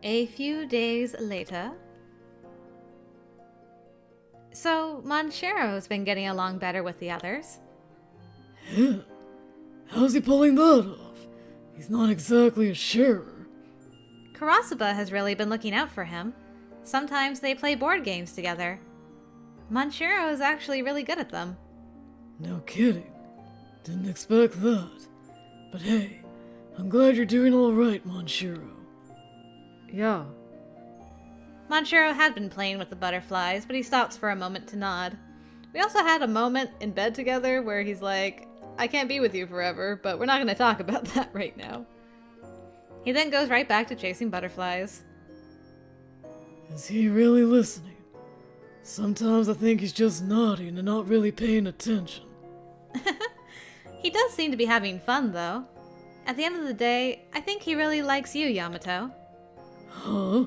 A few days later. So, Monchero's been getting along better with the others. Yeah. How's he pulling that off? He's not exactly a sharer. Karasuba has really been looking out for him. Sometimes they play board games together. Monchero is actually really good at them. No kidding. Didn't expect that. But hey, I'm glad you're doing alright, Monchero. Yeah. Monchero had been playing with the butterflies, but he stops for a moment to nod. We also had a moment in bed together where he's like, I can't be with you forever, but we're not going to talk about that right now. He then goes right back to chasing butterflies. Is he really listening? Sometimes I think he's just nodding and not really paying attention. He does seem to be having fun, though. At the end of the day, I think he really likes you, Yamato. Huh?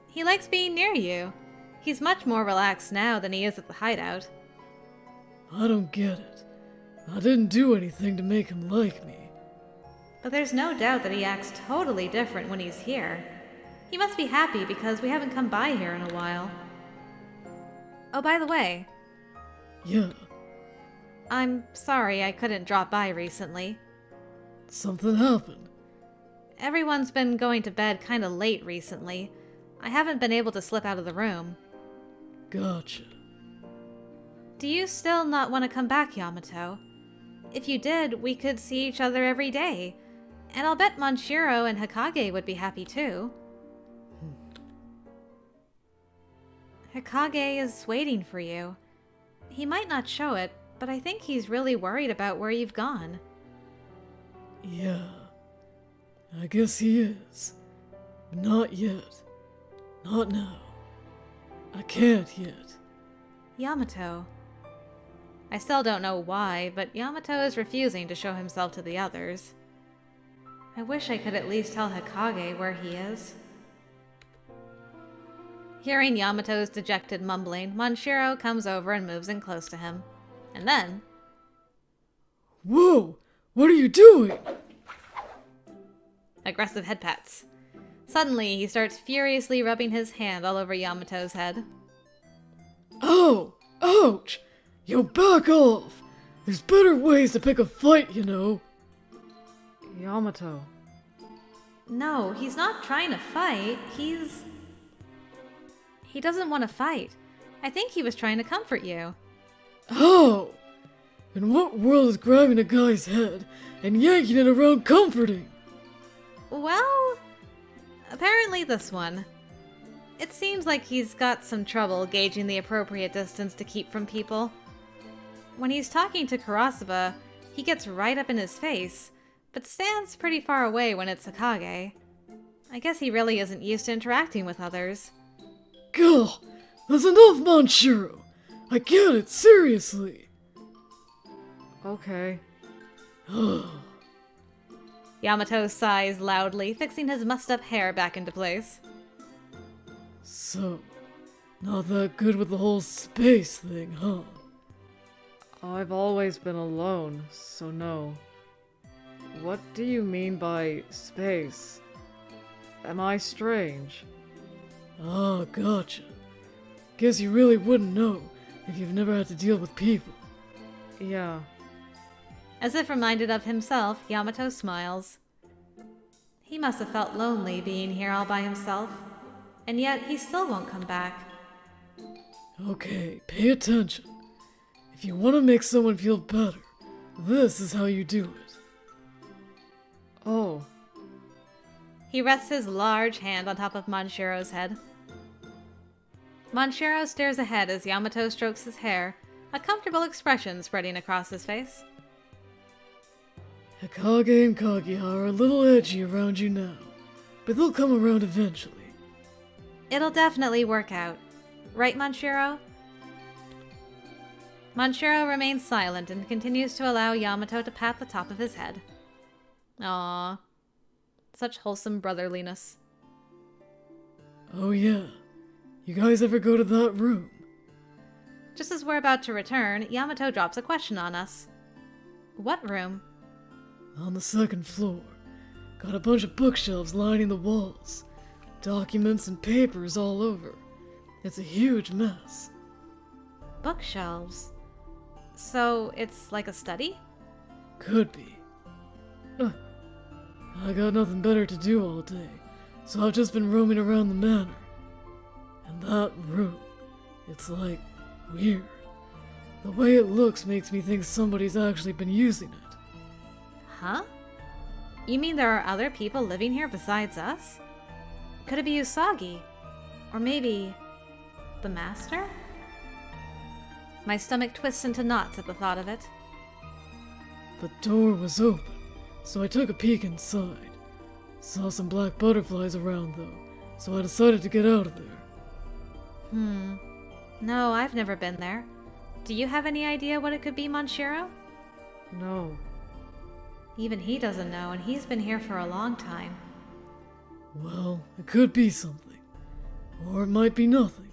He likes being near you. He's much more relaxed now than he is at the hideout. I don't get it. I didn't do anything to make him like me. But there's no doubt that he acts totally different when he's here. He must be happy because we haven't come by here in a while. Oh, by the way, Yeah, I'm sorry I couldn't drop by recently. something happened. Everyone's been going to bed kinda late recently. I haven't been able to slip out of the room. Gotcha. Do you still not want to come back, Yamato? If you did, we could see each other every day. And I'll bet Monchiro and Hikage would be happy too. Hikage is waiting for you. He might not show it, but I think he's really worried about where you've gone. Yeah, I guess he is. But not yet. Not now. I can't yet. Yamato. I still don't know why, but Yamato is refusing to show himself to the others. I wish I could at least tell Hikage where he is. Hearing Yamato's dejected mumbling, Monchiro comes over and moves in close to him. And then... Whoa! What are you doing? aggressive head pats. Suddenly, he starts furiously rubbing his hand all over Yamato's head. Ow! Ouch! Yo, back off! There's better ways to pick a fight, you know. Yamato. No, he's not trying to fight. He doesn't want to fight. I think he was trying to comfort you. How? In what world is grabbing a guy's head and yanking it around comforting? Well, apparently this one. It seems like he's got some trouble gauging the appropriate distance to keep from people. When he's talking to Karasuba, he gets right up in his face, but stands pretty far away when it's Hikage. I guess he really isn't used to interacting with others. Gah! That's enough, Monchiro! I get it, seriously! Okay. Yamato sighs loudly, fixing his mussed-up hair back into place. So, not that good with the whole space thing, huh? I've always been alone, so no. What do you mean by space? Am I strange? Ah, gotcha. Guess you really wouldn't know if you've never had to deal with people. Yeah. As if reminded of himself, Yamato smiles. He must have felt lonely being here all by himself, and yet he still won't come back. Okay, pay attention. If you want to make someone feel better, this is how you do it. Oh. He rests his large hand on top of Monchiro's head. Monchiro stares ahead as Yamato strokes his hair, a comfortable expression spreading across his face. Hikage and Kaguya are a little edgy around you now, but they'll come around eventually. It'll definitely work out. Right, Monchiro? Monchiro remains silent and continues to allow Yamato to pat the top of his head. Aww. Such wholesome brotherliness. Oh yeah, you guys ever go to that room? Just as we're about to return, Yamato drops a question on us. What room? On the second floor. Got a bunch of bookshelves lining the walls. Documents and papers all over. It's a huge mess. Bookshelves. So it's like a study? Could be. I got nothing better to do all day, so I've just been roaming around the manor. And that room, it's like weird. The way it looks makes me think somebody's actually been using it. Huh? You mean there are other people living here besides us? Could it be Usagi? Or maybe the master? My stomach twists into knots at the thought of it. The door was open, so I took a peek inside. Saw some black butterflies around though, so I decided to get out of there. No, I've never been there. Do you have any idea what it could be, Monshiro? No. Even he doesn't know, and he's been here for a long time. Well, it could be something. Or it might be nothing.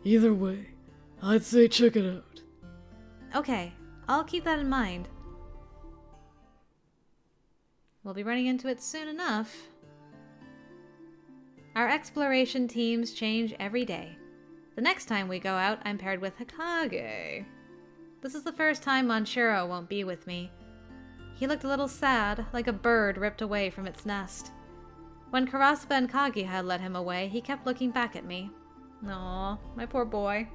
Either way, I'd say check it out. Okay, I'll keep that in mind. We'll be running into it soon enough. Our exploration teams change every day. The next time we go out, I'm paired with Hikage. This is the first time Monshiro won't be with me. He looked a little sad, like a bird ripped away from its nest. When Karasuba and Kagi had led him away, he kept looking back at me. Aw, my poor boy.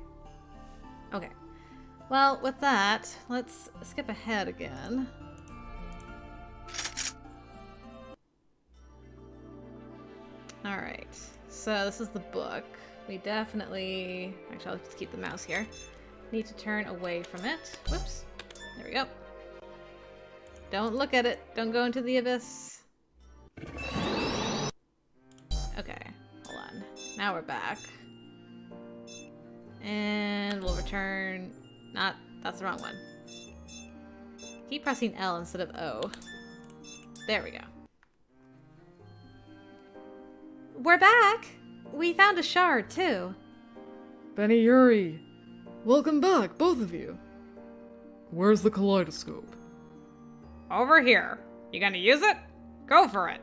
Okay. Well, with that, let's skip ahead again. Alright, so this is the book. We definitely... Actually, I'll just keep the mouse here. Need to turn away from it. Whoops. There we go. Don't look at it. Don't go into the abyss. Okay, hold on. Now we're back. And we'll return... That's the wrong one. Keep pressing L instead of O. There we go. We're back! We found a shard, too. Benny Yuri! Welcome back, both of you. Where's the kaleidoscope? Over here. You gonna use it? Go for it.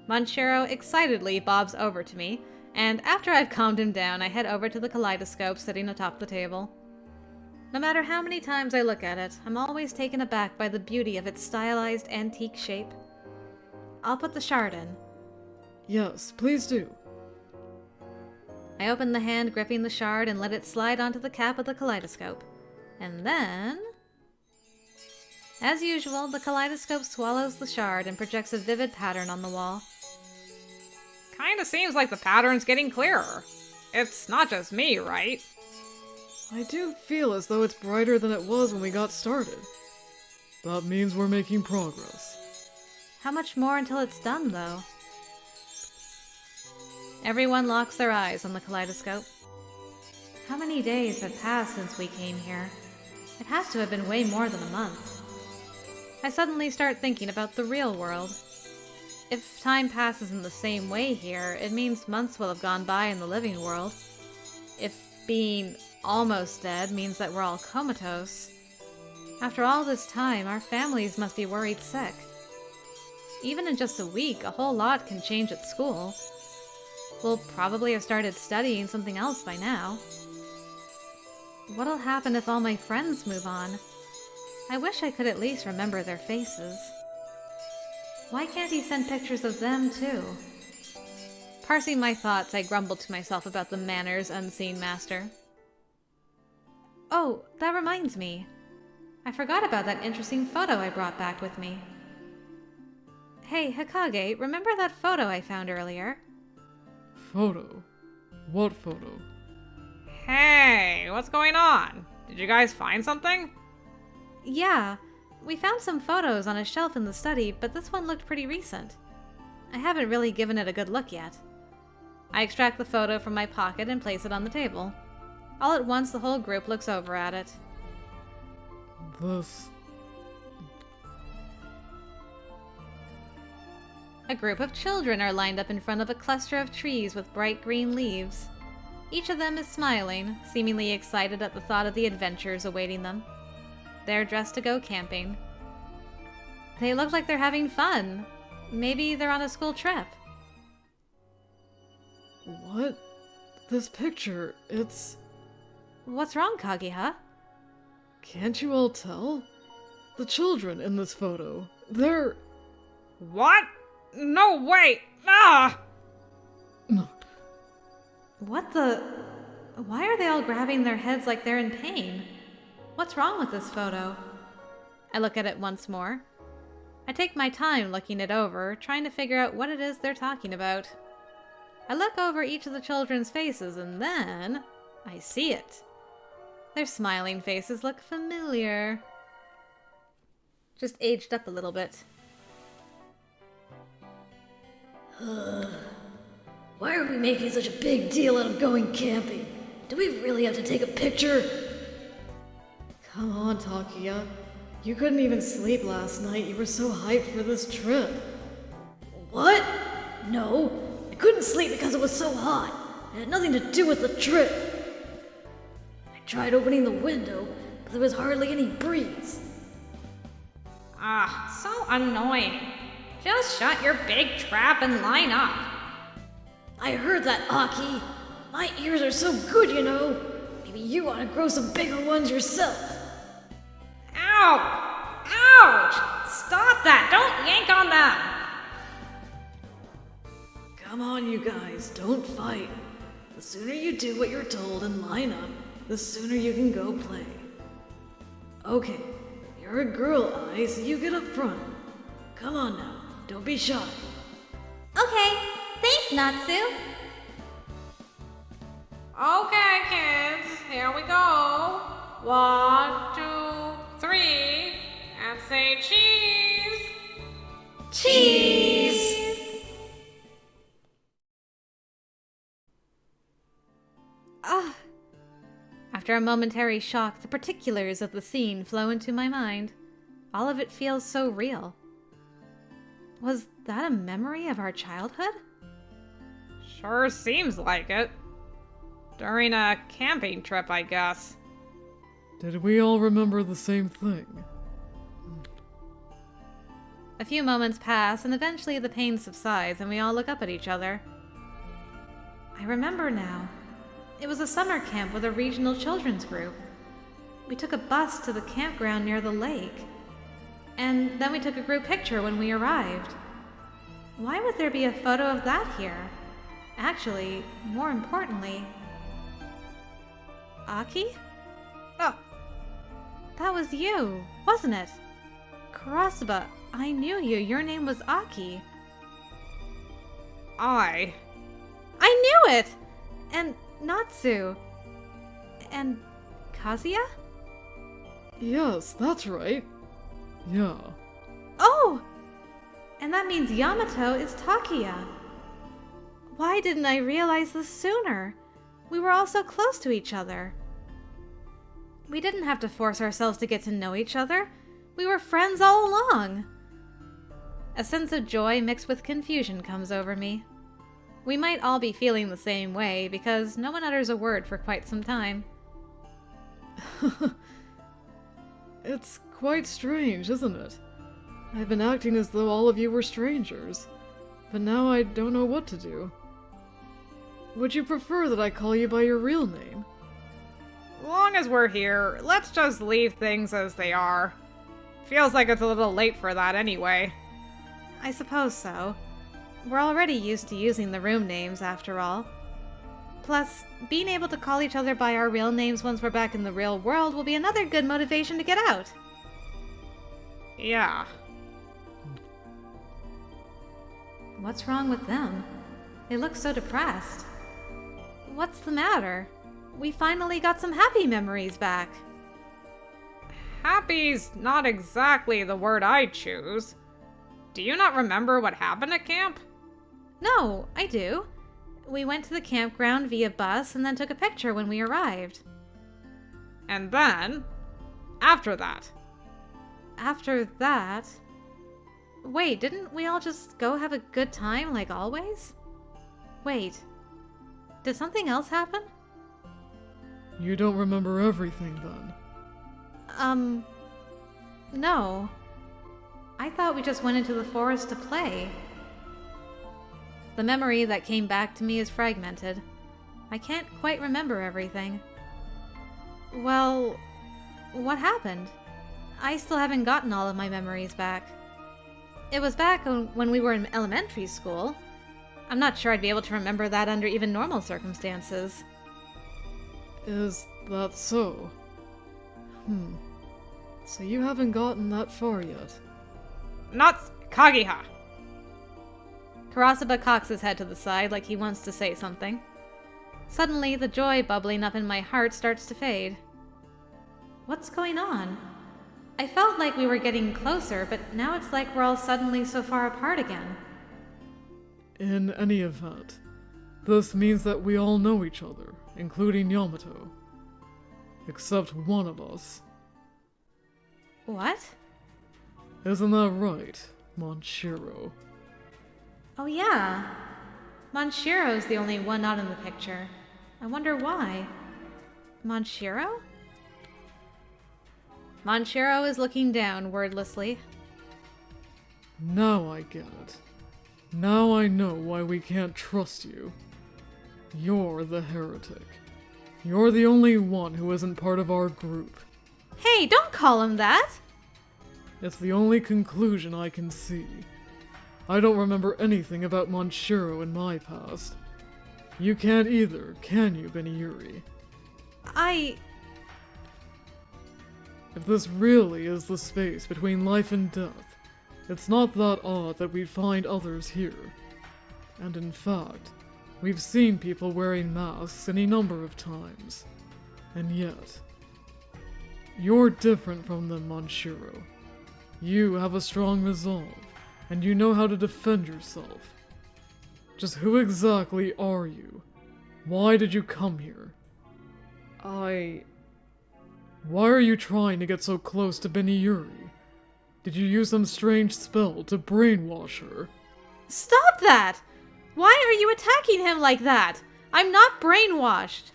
Monshiro excitedly bobs over to me, and after I've calmed him down, I head over to the kaleidoscope sitting atop the table. No matter how many times I look at it, I'm always taken aback by the beauty of its stylized antique shape. I'll put the shard in. Yes, please do. I open the hand gripping the shard and let it slide onto the cap of the kaleidoscope. And then... As usual, the kaleidoscope swallows the shard and projects a vivid pattern on the wall. Kinda seems like the pattern's getting clearer. It's not just me, right? I do feel as though it's brighter than it was when we got started. That means we're making progress. How much more until it's done, though? Everyone locks their eyes on the kaleidoscope. How many days have passed since we came here? It has to have been way more than a month. I suddenly start thinking about the real world. If time passes in the same way here, it means months will have gone by in the living world. If being almost dead means that we're all comatose. After all this time, our families must be worried sick. Even in just a week, a whole lot can change at school. We'll probably have started studying something else by now. What'll happen if all my friends move on? I wish I could at least remember their faces. Why can't he send pictures of them, too? Parsing my thoughts, I grumbled to myself about the manor's unseen master. Oh, that reminds me. I forgot about that interesting photo I brought back with me. Hey, Hikage, remember that photo I found earlier? Photo? What photo? Hey, what's going on? Did you guys find something? Yeah, we found some photos on a shelf in the study, but this one looked pretty recent. I haven't really given it a good look yet. I extract the photo from my pocket and place it on the table. All at once, the whole group looks over at it. This... A group of children are lined up in front of a cluster of trees with bright green leaves. Each of them is smiling, seemingly excited at the thought of the adventures awaiting them. They're dressed to go camping. They look like they're having fun. Maybe they're on a school trip. What? This picture, it's... What's wrong, Kaguya? Can't you all tell? The children in this photo, they're... What? No, wait! Ah! What the... Why are they all grabbing their heads like they're in pain? What's wrong with this photo? I look at it once more. I take my time looking it over, trying to figure out what it is they're talking about. I look over each of the children's faces and then I see it. Their smiling faces look familiar. Just aged up a little bit. Why are we making such a big deal out of going camping? Do we really have to take a picture? Come on, Takuya. You couldn't even sleep last night. You were so hyped for this trip. What? No, I couldn't sleep because it was so hot. It had nothing to do with the trip. I tried opening the window, but there was hardly any breeze. Ah, so annoying. Just shut your big trap and line up. I heard that, Aki. My ears are so good, you know. Maybe you ought to grow some bigger ones yourself. Ow! Ouch! Stop that! Don't yank on them! Come on, you guys, don't fight. The sooner you do what you're told and line up, the sooner you can go play. Okay, you're a girl, Ai, so you get up front. Come on now, don't be shy. Okay, thanks, Natsu. Okay, kids, here we go. 1, 2, 3, and say cheese. Cheese! Ah. After a momentary shock, the particulars of the scene flow into my mind. All of it feels so real. Was that a memory of our childhood? Sure seems like it. During a camping trip, I guess. Did we all remember the same thing? A few moments pass, and eventually the pain subsides, and we all look up at each other. I remember now. It was a summer camp with a regional children's group. We took a bus to the campground near the lake. And then we took a group picture when we arrived. Why would there be a photo of that here? Actually, more importantly... Aki? Oh, That was you, wasn't it? Karasuba, I knew you. Your name was Aki. I I knew it! And Natsu. And Kazuya? Yes, that's right. Yeah. Oh! And that means Yamato is Takuya. Why didn't I realize this sooner? We were all so close to each other. We didn't have to force ourselves to get to know each other. We were friends all along. A sense of joy mixed with confusion comes over me. We might all be feeling the same way because no one utters a word for quite some time. It's quite strange, isn't it? I've been acting as though all of you were strangers, but now I don't know what to do. Would you prefer that I call you by your real name? long as we're here, let's just leave things as they are. Feels like it's a little late for that anyway. I suppose so. We're already used to using the room names, after all. Plus, being able to call each other by our real names once we're back in the real world will be another good motivation to get out. Yeah. What's wrong with them? They look so depressed. What's the matter? We finally got some happy memories back. Happy's not exactly the word I'd choose. Do you not remember what happened at camp? No, I do. We went to the campground via bus and then took a picture when we arrived. And then, after that. After that... Wait, didn't we all just go have a good time like always? Wait, did something else happen? You don't remember everything then. No. I thought we just went into the forest to play. The memory that came back to me is fragmented. I can't quite remember everything. Well, what happened? I still haven't gotten all of my memories back. It was back when we were in elementary school. I'm not sure I'd be able to remember that under even normal circumstances. Is that so? So you haven't gotten that far yet. Not Kageha. Karasuba cocks his head to the side like he wants to say something. Suddenly, the joy bubbling up in my heart starts to fade. What's going on? I felt like we were getting closer, but now it's like we're all suddenly so far apart again. In any event, this means that we all know each other, including Yamato. Except one of us. What? Isn't that right, Monshiro? Oh yeah. Monshiro's the only one not in the picture. I wonder why. Monshiro? Monshiro is looking down wordlessly. Now I get it. Now I know why we can't trust you. You're the heretic. You're the only one who isn't part of our group. Hey, don't call him that! It's the only conclusion I can see. I don't remember anything about Monshiro in my past. You can't either, can you, Beniyuri? If this really is the space between life and death, it's not that odd that we'd find others here. And in fact, we've seen people wearing masks any number of times. And yet, you're different from them, Monshiro. You have a strong resolve, and you know how to defend yourself. Just who exactly are you? Why did you come here? Why are you trying to get so close to Beniyuri? Did you use some strange spell to brainwash her? Stop that! Why are you attacking him like that? I'm not brainwashed!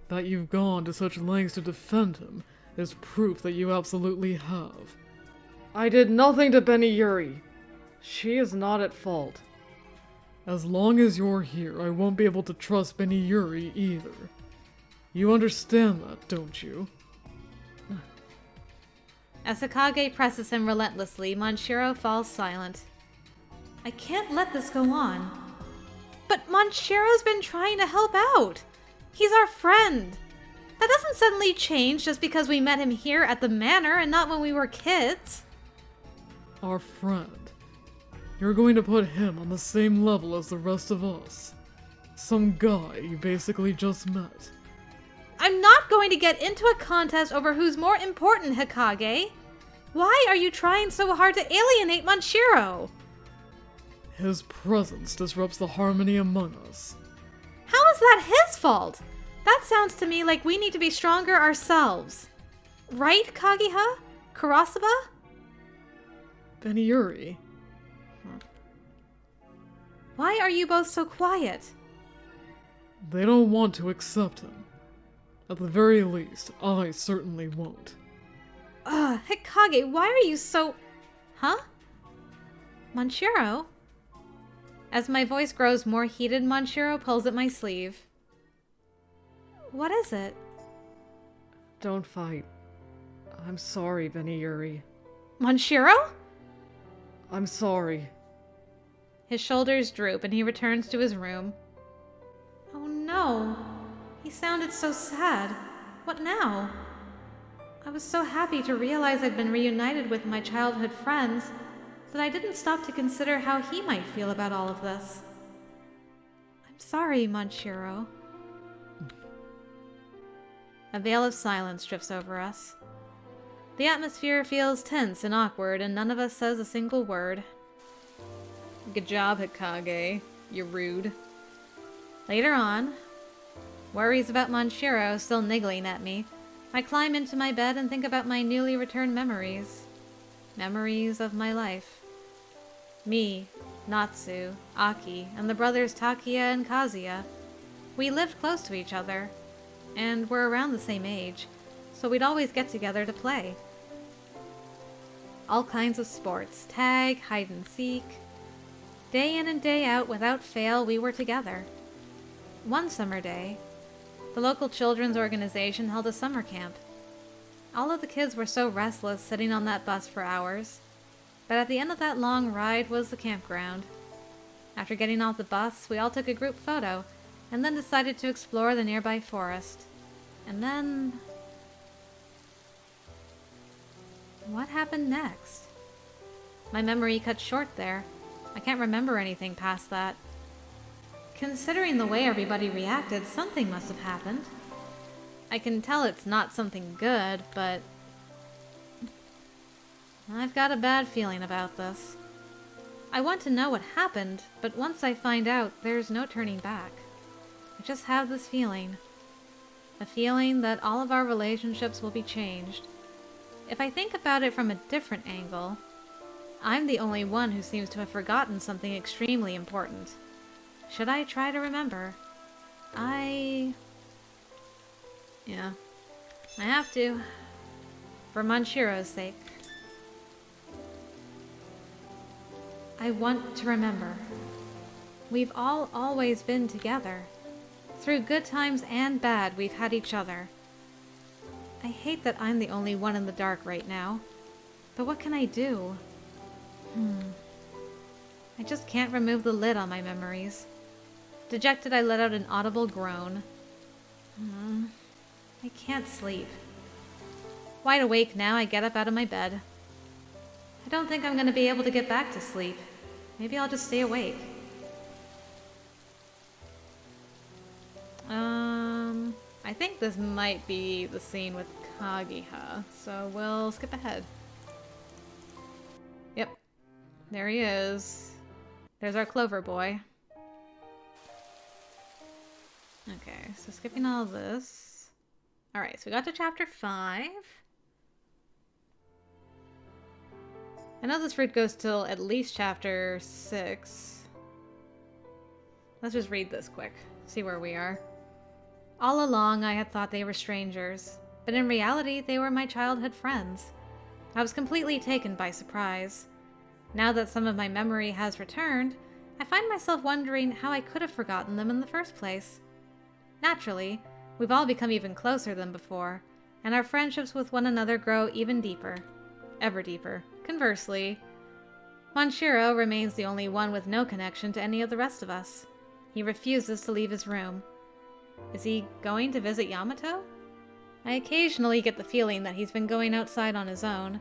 That you've gone to such lengths to defend him is proof that you absolutely have. I did nothing to Beniyuri. She is not at fault. As long as you're here, I won't be able to trust Beniyuri either. You understand that, don't you? As Hokage presses him relentlessly, Monshiro falls silent. I can't let this go on. But Monshiro's been trying to help out. He's our friend. That doesn't suddenly change just because we met him here at the manor and not when we were kids. Our friend. You're going to put him on the same level as the rest of us. Some guy you basically just met. I'm not going to get into a contest over who's more important, Hokage. Why are you trying so hard to alienate Monshiro? His presence disrupts the harmony among us. How is that his fault? That sounds to me like we need to be stronger ourselves. Right, Kageha? Karasuba? Beniyuri. Why are you both so quiet? They don't want to accept him. At the very least, I certainly won't. Hokage, why are you so... Huh? Monshiro? As my voice grows more heated, Monshiro pulls at my sleeve. What is it? Don't fight. I'm sorry, Beniyuri. Monshiro? I'm sorry. His shoulders droop and he returns to his room. Oh no. He sounded so sad. What now? I was so happy to realize I'd been reunited with my childhood friends that I didn't stop to consider how he might feel about all of this. I'm sorry, Monshiro. A veil of silence drifts over us. The atmosphere feels tense and awkward, and none of us says a single word. Good job, Hokage. You're rude. Later on, worries about Monshiro still niggling at me, I climb into my bed and think about my newly returned memories. Memories of my life. Me, Natsu, Aki, and the brothers Takia and Kazuya. We lived close to each other, and were around the same age, so we'd always get together to play. All kinds of sports, tag, hide and seek. Day in and day out, without fail, we were together. One summer day, the local children's organization held a summer camp. All of the kids were so restless sitting on that bus for hours, but at the end of that long ride was the campground. After getting off the bus, we all took a group photo, and then decided to explore the nearby forest. And then... what happened next? My memory cut short there. I can't remember anything past that. Considering the way everybody reacted, something must have happened. I can tell it's not something good, but... I've got a bad feeling about this. I want to know what happened, but once I find out, there's no turning back. I just have this feeling. A feeling that all of our relationships will be changed. If I think about it from a different angle, I'm the only one who seems to have forgotten something extremely important. Should I try to remember? Yeah. I have to. For Monshiro's sake. I want to remember. We've all always been together. Through good times and bad, we've had each other. I hate that I'm the only one in the dark right now. But what can I do? I just can't remove the lid on my memories. Dejected, I let out an audible groan. I can't sleep. Wide awake now, I get up out of my bed. I don't think I'm going to be able to get back to sleep. Maybe I'll just stay awake. I think this might be the scene with Kaguya, so we'll skip ahead. Yep. There he is. There's our Clover boy. Okay, so skipping all this. Alright, so we got to chapter 5. I know this route goes till at least chapter 6. Let's just read this quick, see where we are. All along I had thought they were strangers, but in reality they were my childhood friends. I was completely taken by surprise. Now that some of my memory has returned, I find myself wondering how I could have forgotten them in the first place. Naturally, we've all become even closer than before, and our friendships with one another grow even deeper. Ever deeper. Conversely, Monshiro remains the only one with no connection to any of the rest of us. He refuses to leave his room. Is he going to visit Yamato? I occasionally get the feeling that he's been going outside on his own.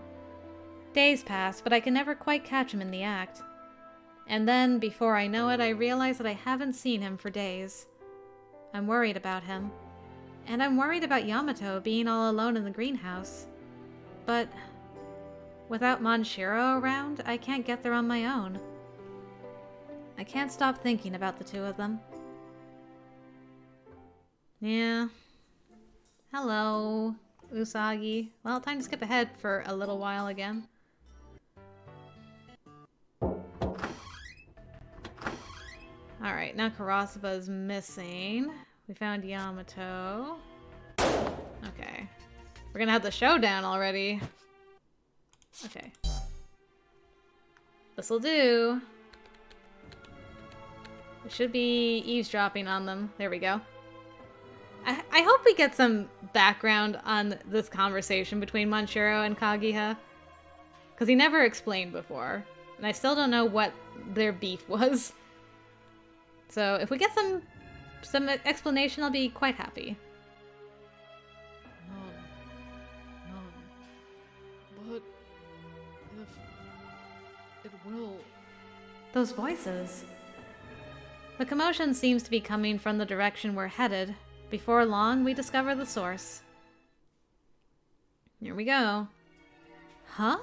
Days pass, but I can never quite catch him in the act. And then, before I know it, I realize that I haven't seen him for days. I'm worried about him. And I'm worried about Yamato being all alone in the greenhouse. But without Monshiro around, I can't get there on my own. I can't stop thinking about the two of them. Yeah. Hello, Usagi. Well, time to skip ahead for a little while again. Alright, now Kurosava's missing. We found Yamato. Okay. We're gonna have the showdown already. Okay. This'll do. We should be eavesdropping on them. There we go. I hope we get some background on this conversation between Monshiro and Kaguya. Because he never explained before. And I still don't know what their beef was. So if we get some explanation, I'll be quite happy. None. But if it will... Those voices. The commotion seems to be coming from the direction we're headed. Before long, we discover the source. Here we go. Huh?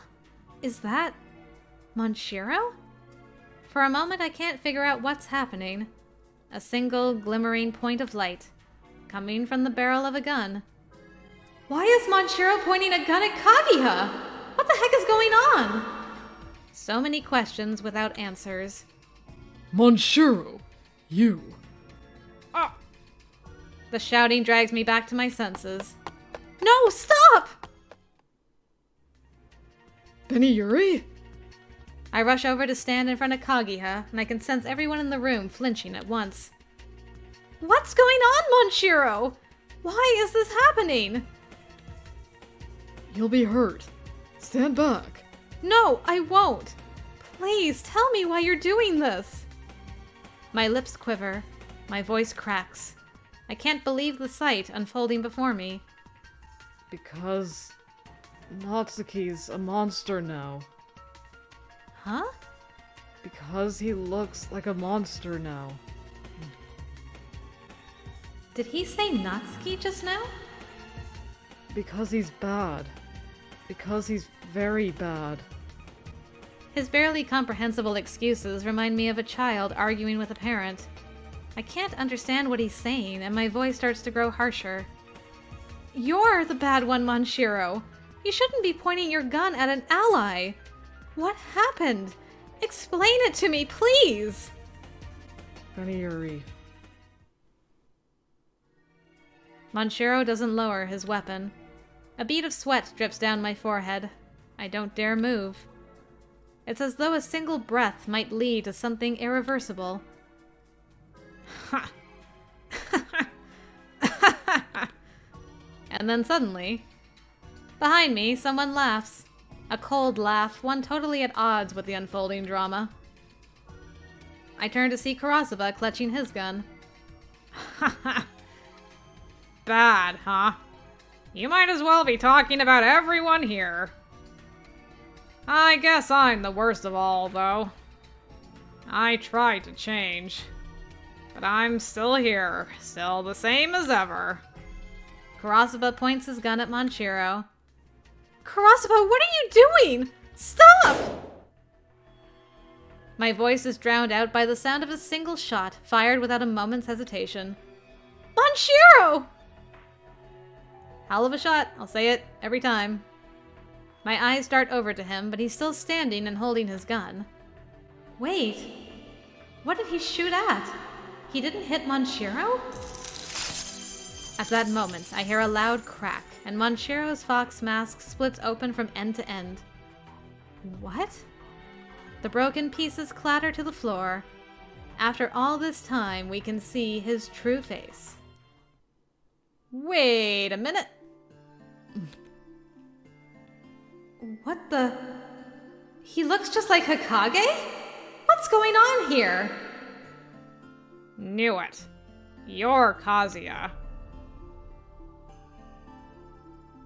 Is that Monshiro? For a moment, I can't figure out what's happening. A single glimmering point of light, coming from the barrel of a gun. Why is Monshiro pointing a gun at Kaguya? What the heck is going on? So many questions without answers. Monshiro! You! Oh, The shouting drags me back to my senses. No, stop! Benny Yuri? I rush over to stand in front of Kaguya, and I can sense everyone in the room flinching at once. What's going on, Monshiro? Why is this happening? You'll be hurt. Stand back. No, I won't. Please tell me why you're doing this. My lips quiver. My voice cracks. I can't believe the sight unfolding before me. Because Natsuki's a monster now. Huh? Because he looks like a monster now. Did he say Natsuki just now? Because he's bad. Because he's very bad. His barely comprehensible excuses remind me of a child arguing with a parent. I can't understand what he's saying, and my voice starts to grow harsher. You're the bad one, Monshiro. You shouldn't be pointing your gun at an ally. What happened? Explain it to me, please! Benny Yuri. Monshiro doesn't lower his weapon. A bead of sweat drips down my forehead. I don't dare move. It's as though a single breath might lead to something irreversible. Ha! And then suddenly, behind me, someone laughs. A cold laugh, one totally at odds with the unfolding drama. I turn to see Kurosaba clutching his gun. Bad, huh? You might as well be talking about everyone here. I guess I'm the worst of all, though. I tried to change. But I'm still here, still the same as ever. Kurosaba points his gun at Monshiro. Kurosaba, what are you doing? Stop! My voice is drowned out by the sound of a single shot, fired without a moment's hesitation. Monshiro! Hell of a shot, I'll say it every time. My eyes dart over to him, but he's still standing and holding his gun. Wait, what did he shoot at? He didn't hit Monshiro? At that moment, I hear a loud crack, and Monshiro's fox mask splits open from end to end. What? The broken pieces clatter to the floor. After all this time, we can see his true face. Wait a minute. What the? He looks just like Hokage? What's going on here? Knew it. You're Kazuya.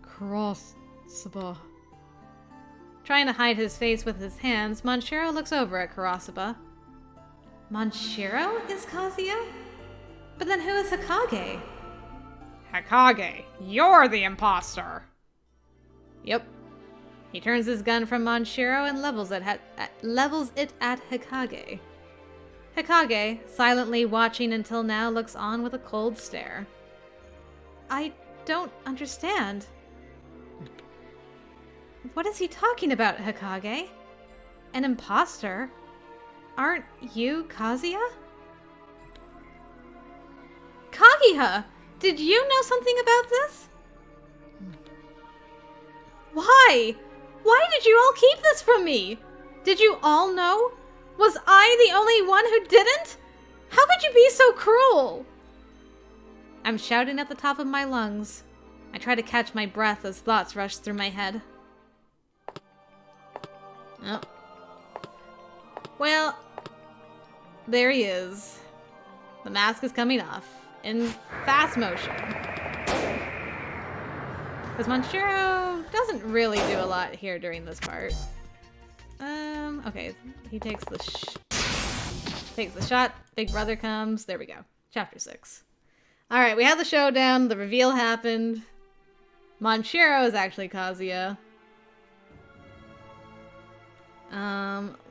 Kurosaba. Trying to hide his face with his hands, Monshiro looks over at Kurosaba. Monshiro is Kazuya? But then who is Hokage? Hokage, you're the imposter. Yep. He turns his gun from Monshiro and levels it at Hokage. Hokage, silently watching until now, looks on with a cold stare. I don't understand. What is he talking about, Hokage? An imposter? Aren't you Kazuya? Kaguya! Did you know something about this? Why? Why did you all keep this from me? Did you all know? Was I the only one who didn't? How could you be so cruel? I'm shouting at the top of my lungs. I try to catch my breath as thoughts rush through my head. Oh. Well, there he is. The mask is coming off in fast motion. Because Monshiro doesn't really do a lot here during this part. Okay, he takes the shot. Big brother comes. There we go. Chapter 6. All right, we had the showdown. The reveal happened. Monshiro is actually Kazuya.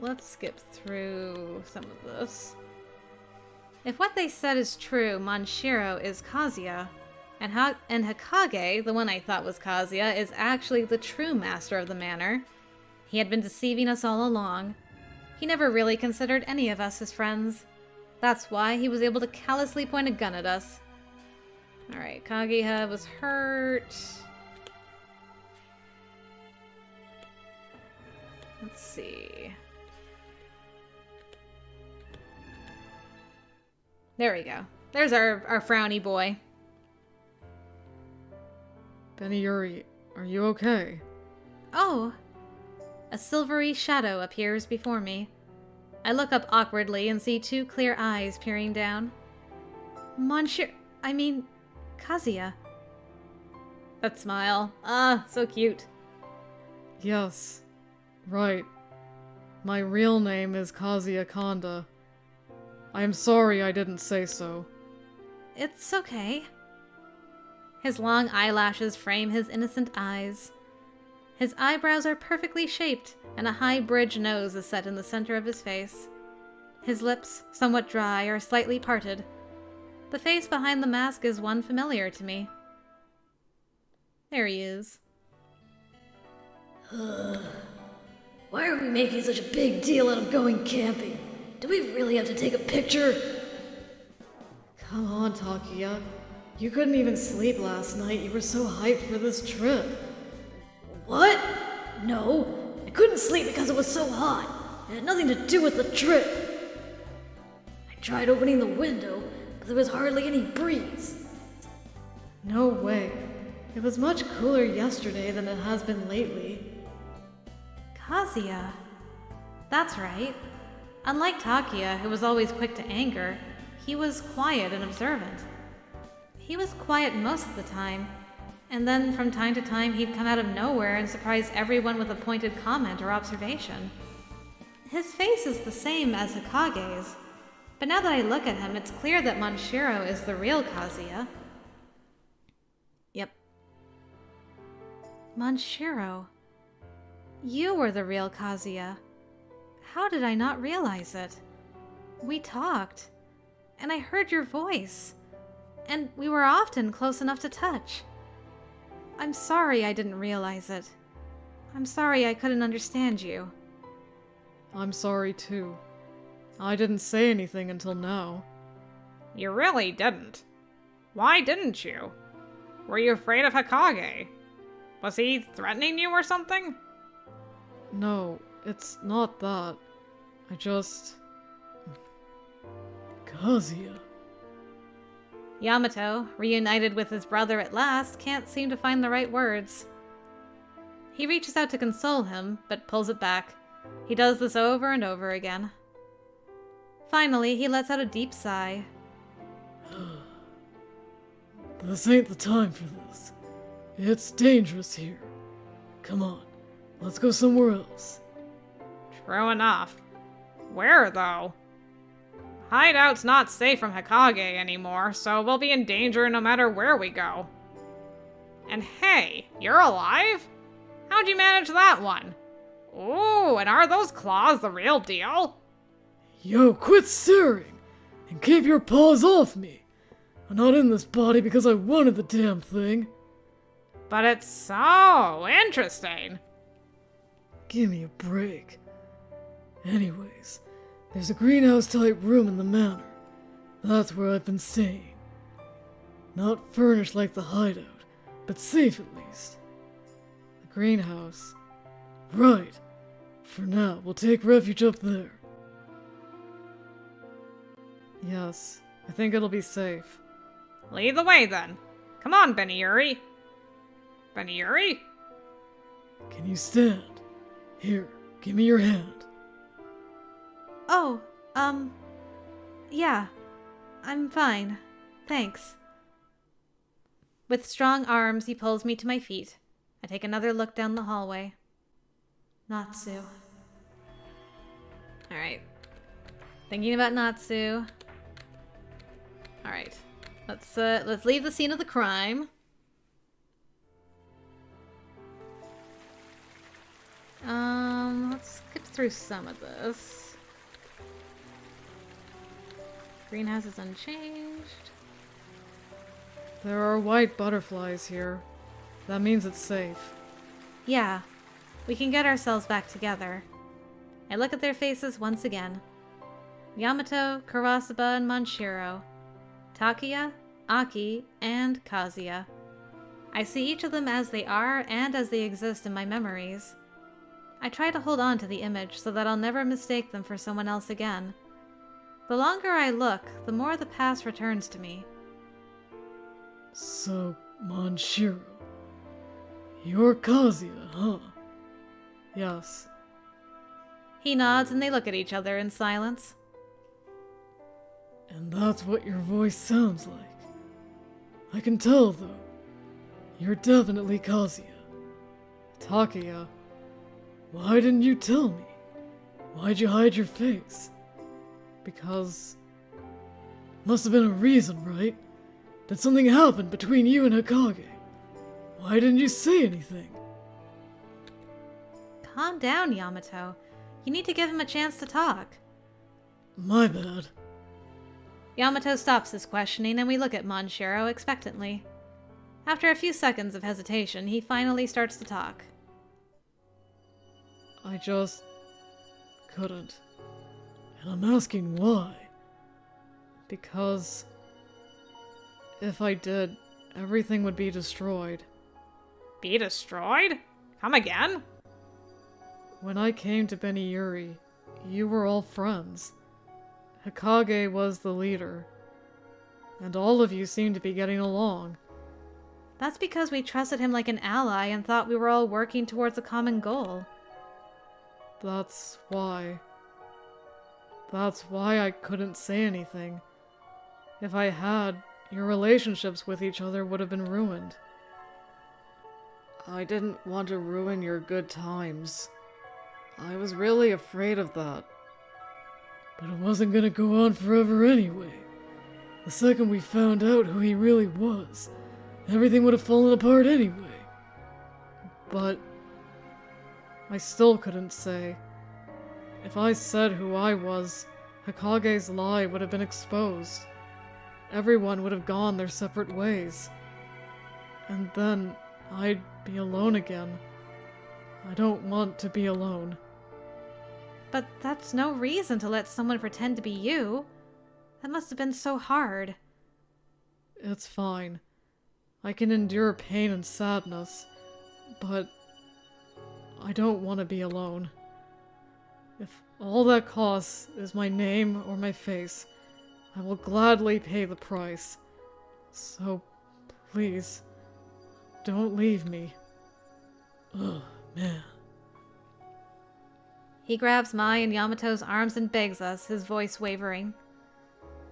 Let's skip through some of this. If what they said is true, Monshiro is Kazuya, and Hokage, the one I thought was Kazuya, is actually the true master of the manor. He had been deceiving us all along. He never really considered any of us his friends. That's why he was able to callously point a gun at us. Alright, Kaguya was hurt. Let's see. There we go. There's our frowny boy. Beniyuri, are you okay? Oh! A silvery shadow appears before me. I look up awkwardly and see two clear eyes peering down. Kazuya. That smile. Ah, so cute. Yes. Right. My real name is Kazuya Kanda. I am sorry I didn't say so. It's okay. His long eyelashes frame his innocent eyes. His eyebrows are perfectly shaped, and a high bridge nose is set in the center of his face. His lips, somewhat dry, are slightly parted. The face behind the mask is one familiar to me. There he is. Why are we making such a big deal out of going camping? Do we really have to take a picture? Come on, Takuya. You couldn't even sleep last night. You were so hyped for this trip. What? No, I couldn't sleep because it was so hot. It had nothing to do with the trip. I tried opening the window, but there was hardly any breeze. No way. It was much cooler yesterday than it has been lately. Kazuya. That's right. Unlike Takuya, who was always quick to anger, he was quiet and observant. He was quiet most of the time, and then from time to time he'd come out of nowhere and surprise everyone with a pointed comment or observation. His face is the same as Hikage's, but now that I look at him, it's clear that Monshiro is the real Kazuya. Yep. Monshiro. You were the real Kazuya. How did I not realize it? We talked, and I heard your voice, and we were often close enough to touch. I'm sorry I didn't realize it. I'm sorry I couldn't understand you. I'm sorry too. I didn't say anything until now. You really didn't. Why didn't you? Were you afraid of Hikage? Was he threatening you or something? No, it's not that. I just... Kazuya. Yamato, reunited with his brother at last, can't seem to find the right words. He reaches out to console him, but pulls it back. He does this over and over again. Finally, he lets out a deep sigh. This ain't the time for this. It's dangerous here. Come on, let's go somewhere else. True enough. Where, though? Hideout's not safe from Hikage anymore, so we'll be in danger no matter where we go. And hey, you're alive? How'd you manage that one? Ooh, and are those claws the real deal? Yo, quit staring! And keep your paws off me! I'm not in this body because I wanted the damn thing. But it's so interesting. Give me a break. Anyways, there's a greenhouse-type room in the manor. That's where I've been staying. Not furnished like the hideout, but safe at least. The greenhouse. Right. For now, we'll take refuge up there. Yes, I think it'll be safe. Lead the way then. Come on, Beniyuri. Beniyuri? Can you stand? Here, give me your hand. Oh, yeah. I'm fine. Thanks. With strong arms, he pulls me to my feet. I take another look down the hallway. Natsu. Alright. Thinking about Natsu. Alright. Let's leave the scene of the crime. Let's skip through some of this. Greenhouse is unchanged. There are white butterflies here. That means it's safe. Yeah, we can get ourselves back together. I look at their faces once again. Yamato, Kurosaba, and Monshiro. Takuya, Aki, and Kazuya. I see each of them as they are and as they exist in my memories. I try to hold on to the image so that I'll never mistake them for someone else again. The longer I look, the more the past returns to me. So, Manshiro, you're Kazuya, huh? Yes. He nods and they look at each other in silence. And that's what your voice sounds like. I can tell, though. You're definitely Kazuya. Takuya. Why didn't you tell me? Why'd you hide your face? Because Must have been a reason, right? Did something happen between you and Hokage? Why didn't you say anything? Calm down, Yamato. You need to give him a chance to talk. My bad. Yamato stops his questioning and we look at Manshiro expectantly. After a few seconds of hesitation, he finally starts to talk. I just couldn't. And I'm asking why. Because if I did, everything would be destroyed. Be destroyed? Come again? When I came to Beniyuri, you were all friends. Hokage was the leader. And all of you seemed to be getting along. That's because we trusted him like an ally and thought we were all working towards a common goal. That's why. That's why I couldn't say anything. If I had, your relationships with each other would have been ruined. I didn't want to ruin your good times. I was really afraid of that. But it wasn't gonna go on forever anyway. The second we found out who he really was, everything would have fallen apart anyway. But I still couldn't say. If I said who I was, Hokage's lie would have been exposed. Everyone would have gone their separate ways. And then I'd be alone again. I don't want to be alone. But that's no reason to let someone pretend to be you. That must have been so hard. It's fine. I can endure pain and sadness, but I don't want to be alone. If all that costs is my name or my face, I will gladly pay the price. So, please, don't leave me. Ugh, man. He grabs Mai and Yamato's arms and begs us, his voice wavering.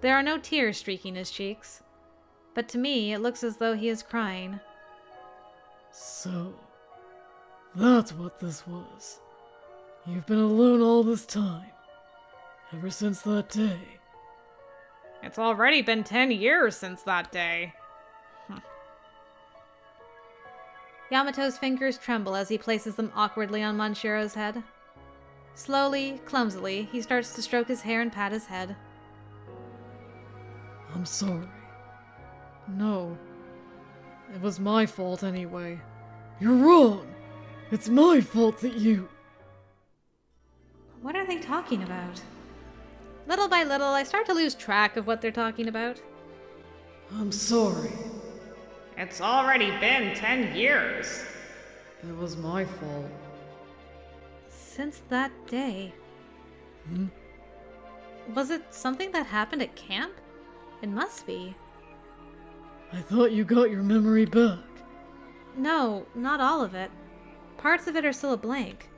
There are no tears streaking his cheeks, but to me it looks as though he is crying. So, that's what this was. You've been alone all this time. Ever since that day. It's already been 10 years since that day. Yamato's fingers tremble as he places them awkwardly on Manshiro's head. Slowly, clumsily, he starts to stroke his hair and pat his head. I'm sorry. No. It was my fault anyway. You're wrong! It's my fault that you... What are they talking about? Little by little, I start to lose track of what they're talking about. I'm sorry. It's already been 10 years. It was my fault. Since that day. Hmm? Was it something that happened at camp? It must be. I thought you got your memory back. No, not all of it. Parts of it are still a blank.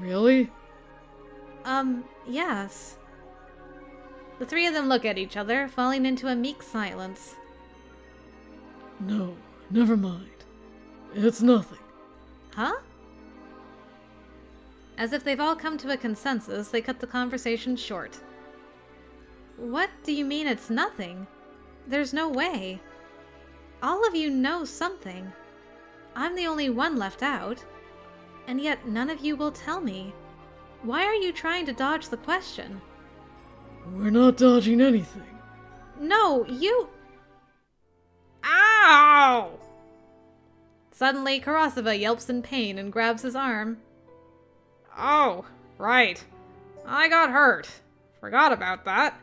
Really? Yes. The three of them look at each other, falling into a meek silence. No, never mind. It's nothing. Huh? As if they've all come to a consensus, they cut the conversation short. What do you mean it's nothing? There's no way. All of you know something. I'm the only one left out. And yet none of you will tell me. Why are you trying to dodge the question? We're not dodging anything. No, you... Ow! Suddenly, Karasuva yelps in pain and grabs his arm. Oh, right. I got hurt. Forgot about that.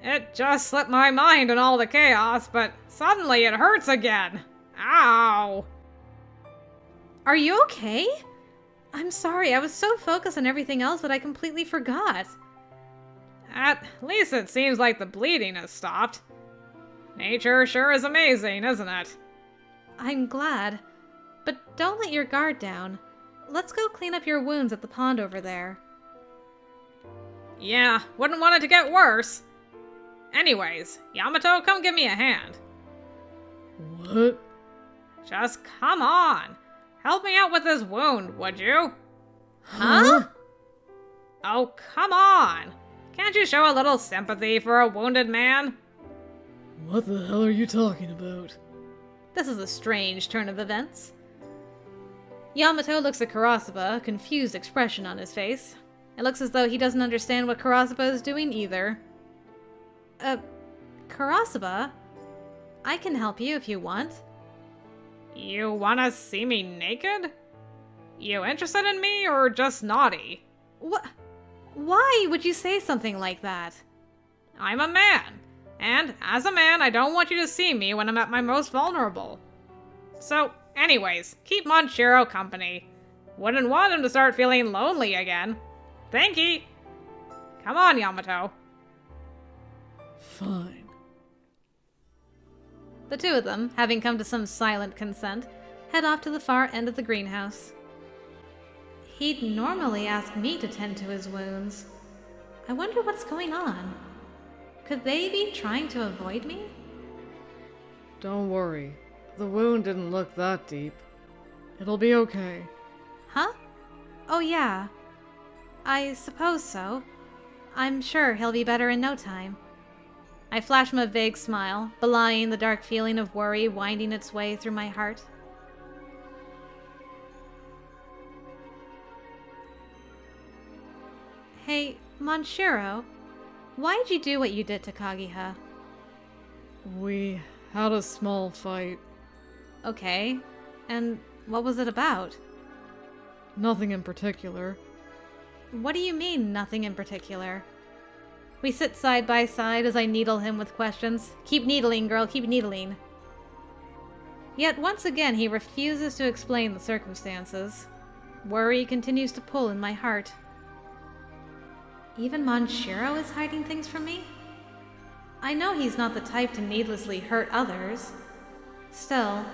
It just slipped my mind in all the chaos, but suddenly it hurts again. Ow! Are you okay? I'm sorry, I was so focused on everything else that I completely forgot. At least it seems like the bleeding has stopped. Nature sure is amazing, isn't it? I'm glad. But don't let your guard down. Let's go clean up your wounds at the pond over there. Yeah, wouldn't want it to get worse. Anyways, Yamato, come give me a hand. What? Just come on. Help me out with this wound, would you? Huh? Oh, come on. Can't you show a little sympathy for a wounded man? What the hell are you talking about? This is a strange turn of events. Yamato looks at Karasuba, a confused expression on his face. It looks as though he doesn't understand what Karasuba is doing either. Karasuba? I can help you if you want. You wanna see me naked? You interested in me or just naughty? What? Why would you say something like that? I'm a man, and as a man, I don't want you to see me when I'm at my most vulnerable. So, anyways, keep Monshiro company. Wouldn't want him to start feeling lonely again. Thank ye. Come on, Yamato. Fine. The two of them, having come to some silent consent, head off to the far end of the greenhouse. He'd normally ask me to tend to his wounds. I wonder what's going on. Could they be trying to avoid me? Don't worry. The wound didn't look that deep. It'll be okay. Huh? Oh yeah. I suppose so. I'm sure he'll be better in no time. I flash him a vague smile, belying the dark feeling of worry winding its way through my heart. Hey, Monshiro, why'd you do what you did to Kagiha? We had a small fight. Okay, and what was it about? Nothing in particular. What do you mean, nothing in particular? We sit side by side as I needle him with questions. Keep needling, girl, keep needling. Yet once again he refuses to explain the circumstances. Worry continues to pull in my heart. Even Monshiro is hiding things from me? I know he's not the type to needlessly hurt others. Still,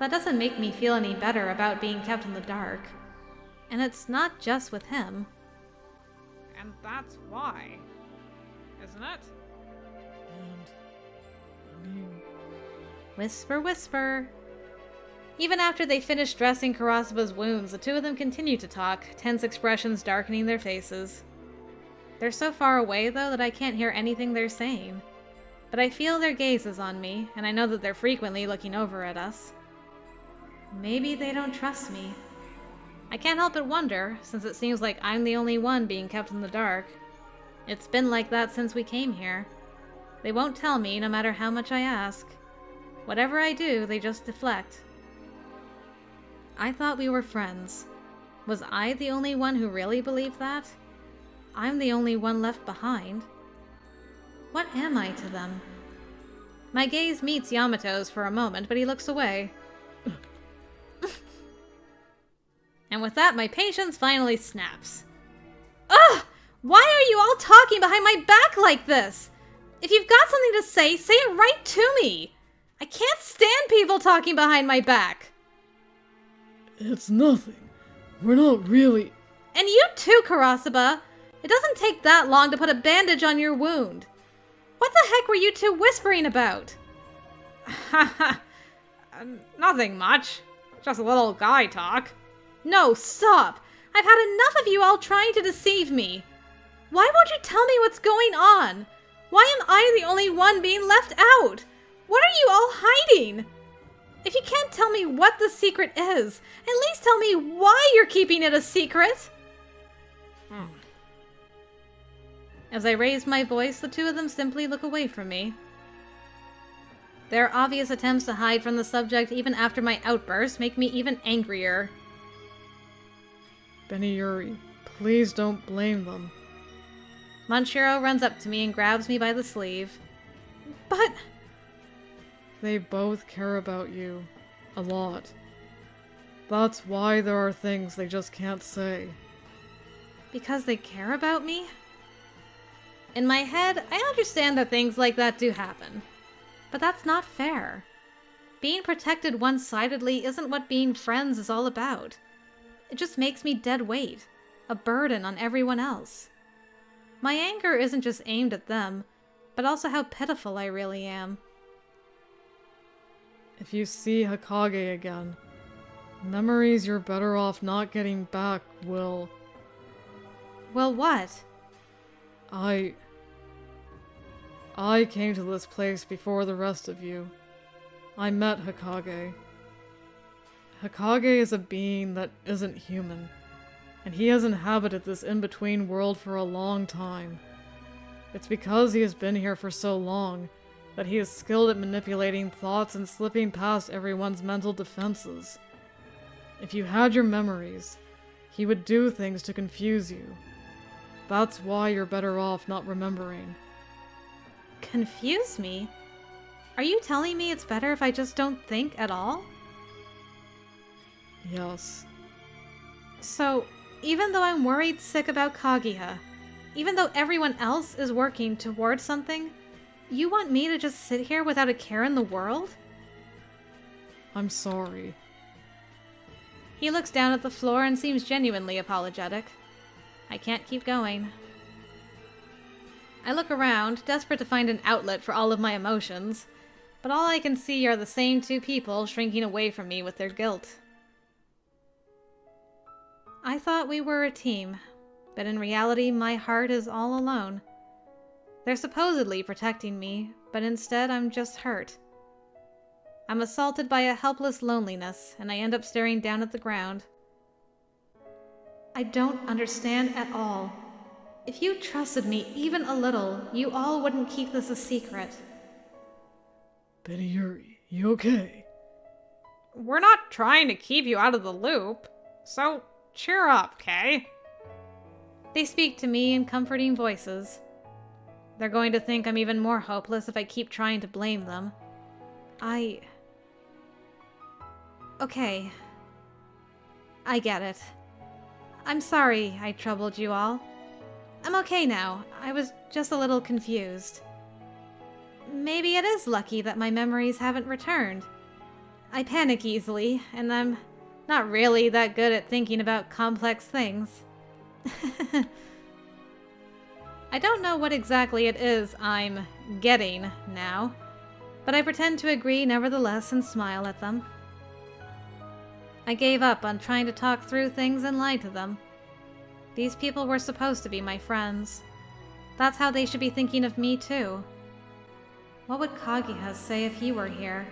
that doesn't make me feel any better about being kept in the dark. And it's not just with him. And that's why, isn't it? Whisper, whisper. Even after they finish dressing Karasuba's wounds, the two of them continue to talk, tense expressions darkening their faces. They're so far away, though, that I can't hear anything they're saying. But I feel their gazes on me, and I know that they're frequently looking over at us. Maybe they don't trust me. I can't help but wonder, since it seems like I'm the only one being kept in the dark. It's been like that since we came here. They won't tell me, no matter how much I ask. Whatever I do, they just deflect. I thought we were friends. Was I the only one who really believed that? I'm the only one left behind. What am I to them? My gaze meets Yamato's for a moment, but he looks away. And with that, my patience finally snaps. Ugh! Why are you all talking behind my back like this? If you've got something to say it right to me! I can't stand people talking behind my back! It's nothing. We're not really... And you too, Karasuba! It doesn't take that long to put a bandage on your wound. What the heck were you two whispering about? Nothing much. Just a little guy talk. No, stop! I've had enough of you all trying to deceive me. Why won't you tell me what's going on? Why am I the only one being left out? What are you all hiding? If you can't tell me what the secret is, at least tell me why you're keeping it a secret. As I raise my voice, the two of them simply look away from me. Their obvious attempts to hide from the subject even after my outburst make me even angrier. Beniyuri, please don't blame them. Monshiro runs up to me and grabs me by the sleeve. But... They both care about you. A lot. That's why there are things they just can't say. Because they care about me? In my head, I understand that things like that do happen. But that's not fair. Being protected one-sidedly isn't what being friends is all about. It just makes me dead weight, a burden on everyone else. My anger isn't just aimed at them, but also how pitiful I really am. If you see Hokage again, memories you're better off not getting back will... Well, what? I came to this place before the rest of you. I met Hokage. Hokage is a being that isn't human, and he has inhabited this in-between world for a long time. It's because he has been here for so long that he is skilled at manipulating thoughts and slipping past everyone's mental defenses. If you had your memories, he would do things to confuse you. That's why you're better off not remembering. Confuse me? Are you telling me it's better if I just don't think at all? Yes. So, even though I'm worried sick about Kaguya, even though everyone else is working towards something, you want me to just sit here without a care in the world? I'm sorry. He looks down at the floor and seems genuinely apologetic. I can't keep going. I look around, desperate to find an outlet for all of my emotions, but all I can see are the same two people shrinking away from me with their guilt. I thought we were a team, but in reality my heart is all alone. They're supposedly protecting me, but instead I'm just hurt. I'm assaulted by a helpless loneliness, and I end up staring down at the ground. I don't understand at all. If you trusted me even a little, you all wouldn't keep this a secret. Benny Yuri, you okay? We're not trying to keep you out of the loop, so cheer up, Kay? They speak to me in comforting voices. They're going to think I'm even more hopeless if I keep trying to blame them. Okay. I get it. I'm sorry I troubled you all. I'm okay now. I was just a little confused. Maybe it is lucky that my memories haven't returned. I panic easily, and I'm not really that good at thinking about complex things. I don't know what exactly it is I'm getting now, but I pretend to agree nevertheless and smile at them. I gave up on trying to talk through things and lie to them. These people were supposed to be my friends. That's how they should be thinking of me too. What would Kaguya say if he were here?